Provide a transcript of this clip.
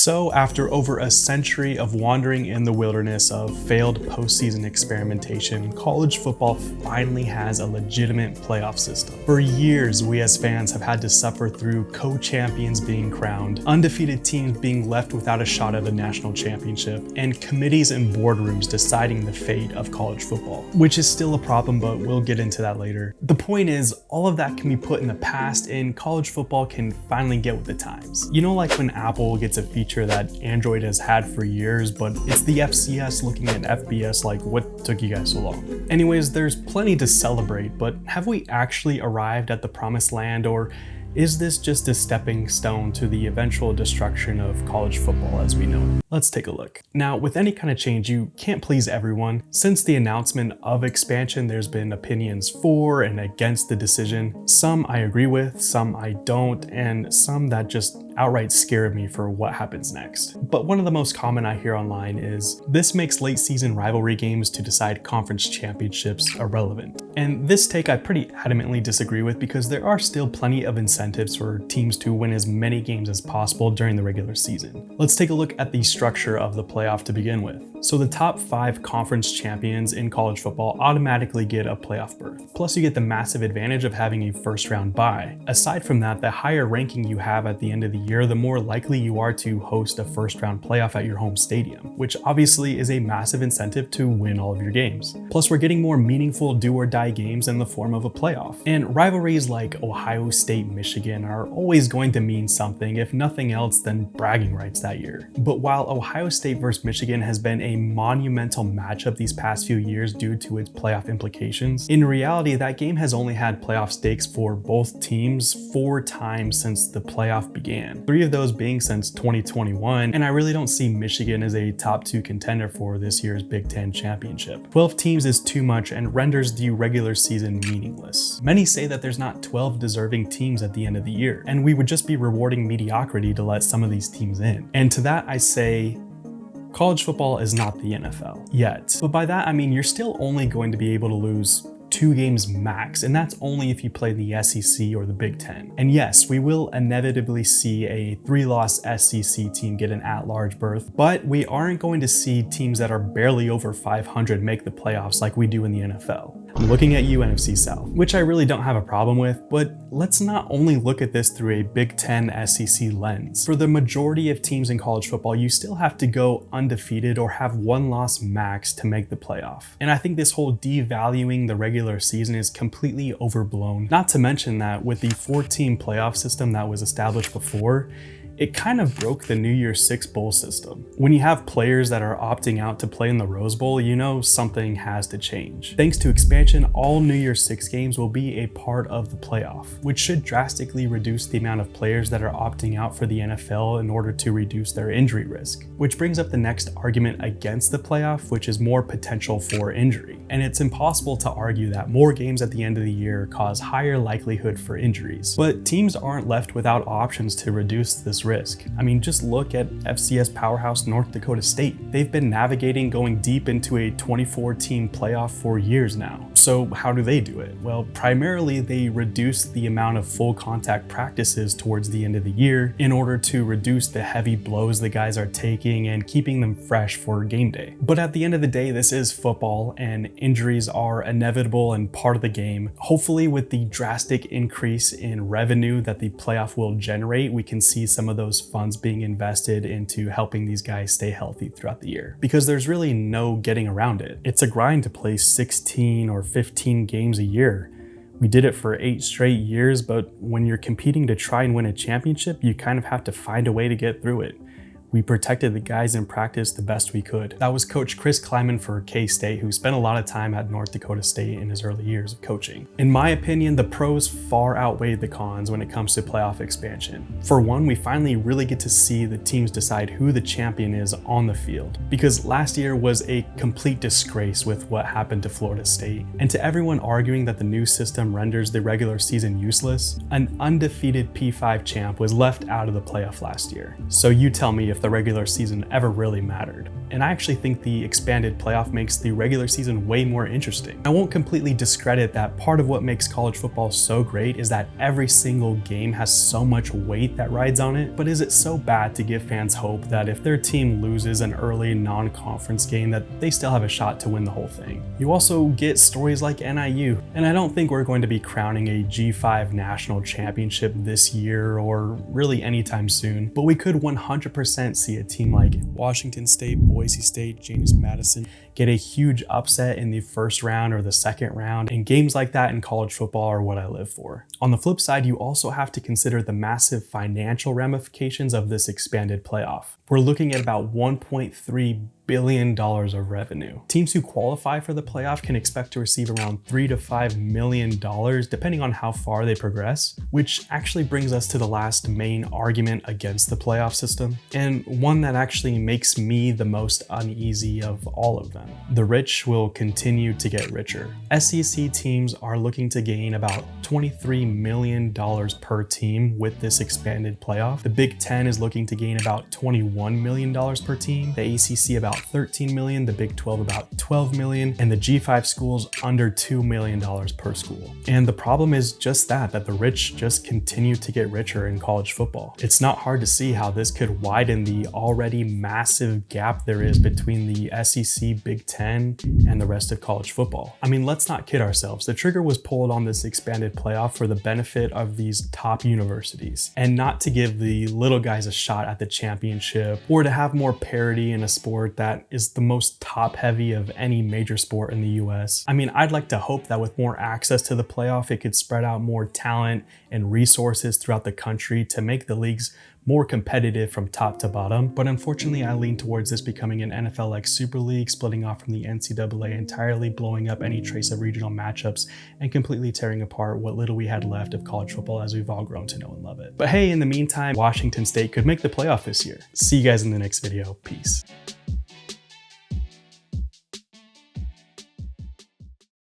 So after over a century of wandering in the wilderness of failed postseason experimentation, college football finally has a legitimate playoff system. For years, we as fans have had to suffer through co-champions being crowned, undefeated teams being left without a shot at the national championship, and committees and boardrooms deciding the fate of college football, which is still a problem, but we'll get into that later. The point is, all of that can be put in the past and college football can finally get with the times. You know, like when Apple gets a feature that Android has had for years, but it's the FCS looking at FBS like, what took you guys so long? Anyways, there's plenty to celebrate, but have we actually arrived at the promised land, or is this just a stepping stone to the eventual destruction of college football as we know it? Let's take a look. Now, with any kind of change, you can't please everyone. Since the announcement of expansion, there's been opinions for and against the decision. Some I agree with, some I don't, and some that just outright scare me for what happens next. But one of the most common I hear online is, this makes late season rivalry games to decide conference championships irrelevant. And this take I pretty adamantly disagree with, because there are still plenty of incentives for teams to win as many games as possible during the regular season. Let's take a look at the structure of the playoff to begin with. So the top 5 conference champions in college football automatically get a playoff berth. Plus you get the massive advantage of having a first round bye. Aside from that, the higher ranking you have at the end of the year, the more likely you are to host a first round playoff at your home stadium, which obviously is a massive incentive to win all of your games. Plus we're getting more meaningful do or die games in the form of a playoff. And rivalries like Ohio State, Michigan are always going to mean something, if nothing else than bragging rights that year. But while Ohio State versus Michigan has been a monumental matchup these past few years due to its playoff implications, in reality that game has only had playoff stakes for both teams 4 times since the playoff began. 3 of those being since 2021, and I really don't see Michigan as a top 2 contender for this year's Big Ten championship. 12 teams is too much and renders the regular season meaningless. Many say that there's not 12 deserving teams at the end of the year, and we would just be rewarding mediocrity to let some of these teams in. And to that I say, college football is not the NFL yet. But by that I mean you're still only going to be able to lose 2 games max, and that's only if you play the SEC or the Big Ten. And yes, we will inevitably see a 3-loss SEC team get an at-large berth, but we aren't going to see teams that are barely over 500 make the playoffs like we do in the NFL. I'm looking at you, NFC South, which I really don't have a problem with, but let's not only look at this through a Big Ten SEC lens. For the majority of teams in college football, you still have to go undefeated or have 1 loss max to make the playoff. And I think this whole devaluing the regular season is completely overblown. Not to mention that with the 4-team playoff system that was established before, it kind of broke the New Year's 6 bowl system. When you have players that are opting out to play in the Rose Bowl, you know something has to change. Thanks to expansion, all New Year's 6 games will be a part of the playoff, which should drastically reduce the amount of players that are opting out for the NFL in order to reduce their injury risk. Which brings up the next argument against the playoff, which is more potential for injury. And it's impossible to argue that more games at the end of the year cause higher likelihood for injuries. But teams aren't left without options to reduce this risk. I mean, just look at FCS powerhouse North Dakota State. They've been navigating going deep into a 24-team playoff for years now. So how do they do it? Well, primarily they reduce the amount of full contact practices towards the end of the year in order to reduce the heavy blows the guys are taking and keeping them fresh for game day. But at the end of the day, this is football and injuries are inevitable and part of the game. Hopefully with the drastic increase in revenue that the playoff will generate, we can see some of those funds being invested into helping these guys stay healthy throughout the year, because there's really no getting around it. It's a grind to play 16 or 15 games a year. We did it for 8 straight years, but when you're competing to try and win a championship, you kind of have to find a way to get through it. We protected the guys in practice the best we could. That was Coach Chris Kleiman for K-State, who spent a lot of time at North Dakota State in his early years of coaching. In my opinion, the pros far outweighed the cons when it comes to playoff expansion. For one, we finally really get to see the teams decide who the champion is on the field, because last year was a complete disgrace with what happened to Florida State. And to everyone arguing that the new system renders the regular season useless, an undefeated P5 champ was left out of the playoff last year. So you tell me if the regular season ever really mattered. And I actually think the expanded playoff makes the regular season way more interesting. I won't completely discredit that part of what makes college football so great is that every single game has so much weight that rides on it, but is it so bad to give fans hope that if their team loses an early non-conference game that they still have a shot to win the whole thing? You also get stories like NIU, and I don't think we're going to be crowning a G5 national championship this year or really anytime soon, but we could 100% see a team like Washington State, Boise State, James Madison get a huge upset in the first round or the second round, and games like that in college football are what I live for. On the flip side, you also have to consider the massive financial ramifications of this expanded playoff. We're looking at about $1.3 billion of revenue. Teams who qualify for the playoff can expect to receive around $3 to $5 million depending on how far they progress, which actually brings us to the last main argument against the playoff system, and one that actually makes me the most uneasy of all of them. The rich will continue to get richer. SEC teams are looking to gain about $23 million per team with this expanded playoff. The Big Ten is looking to gain about $21 million per team, the ACC about $13 million, the Big 12 about $12 million, and the G5 schools under $2 million per school. And the problem is just that the rich just continue to get richer in college football. It's not hard to see how this could widen the already massive gap there is between the SEC, Big Ten, and the rest of college football. I mean, let's not kid ourselves. The trigger was pulled on this expanded playoff for the benefit of these top universities, and not to give the little guys a shot at the championship or to have more parity in a sport that is the most top heavy of any major sport in the US. I mean, I'd like to hope that with more access to the playoff, it could spread out more talent and resources throughout the country to make the leagues more competitive from top to bottom, but unfortunately I lean towards this becoming an NFL-like Super League, splitting off from the NCAA entirely, blowing up any trace of regional matchups, and completely tearing apart what little we had left of college football as we've all grown to know and love it. But hey, in the meantime, Washington State could make the playoff this year. See you guys in the next video. Peace.